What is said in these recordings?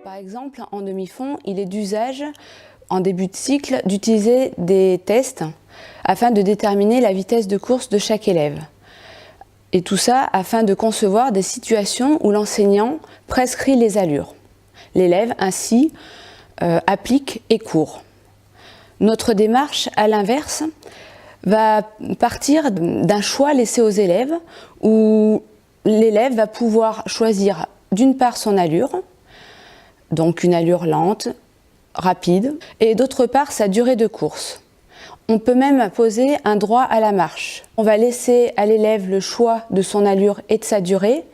Par exemple, en demi-fond, il est d'usage, en début de cycle, d'utiliser des tests afin de déterminer la vitesse de course de chaque élève. Et tout ça afin de concevoir des situations où l'enseignant prescrit les allures. L'élève, ainsi, applique et court. Notre démarche, à l'inverse, va partir d'un choix laissé aux élèves où l'élève va pouvoir choisir d'une part son allure, donc une allure lente, rapide, et d'autre part sa durée de course. On peut même poser un droit à la marche. On va laisser à l'élève le choix de son allure et de sa durée.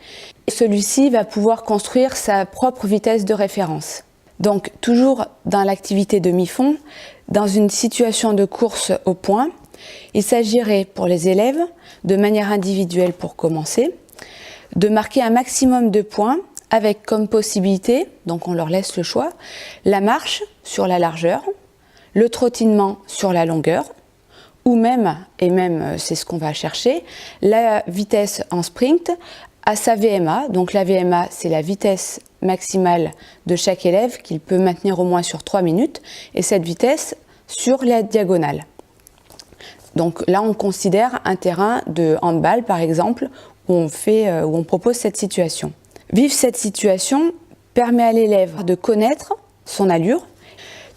Celui-ci va pouvoir construire sa propre vitesse de référence. Donc toujours dans l'activité demi-fond, dans une situation de course au point, il s'agirait pour les élèves, de manière individuelle pour commencer, de marquer un maximum de points avec comme possibilité, donc on leur laisse le choix, la marche sur la largeur, le trottinement sur la longueur, ou même, et même c'est ce qu'on va chercher, la vitesse en sprint à sa VMA. Donc la VMA, c'est la vitesse maximale de chaque élève qu'il peut maintenir au moins sur 3 minutes, et cette vitesse sur la diagonale. Donc là, on considère un terrain de handball, par exemple, où on propose cette situation. Vivre cette situation permet à l'élève de connaître son allure,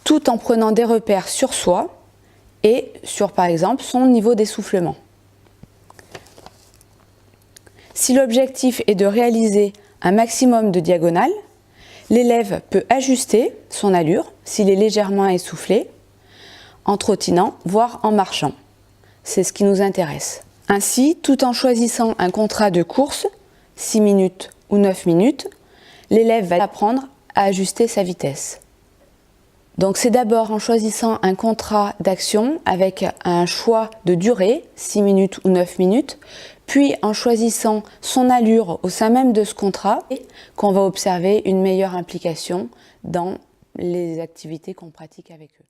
tout en prenant des repères sur soi et sur, par exemple, son niveau d'essoufflement. Si l'objectif est de réaliser un maximum de diagonales, l'élève peut ajuster son allure s'il est légèrement essoufflé, en trottinant, voire en marchant. C'est ce qui nous intéresse. Ainsi, tout en choisissant un contrat de course, 6 minutes ou 9 minutes, l'élève va apprendre à ajuster sa vitesse. Donc c'est d'abord en choisissant un contrat d'action avec un choix de durée, 6 minutes ou 9 minutes, puis en choisissant son allure au sein même de ce contrat, qu'on va observer une meilleure implication dans les activités qu'on pratique avec eux.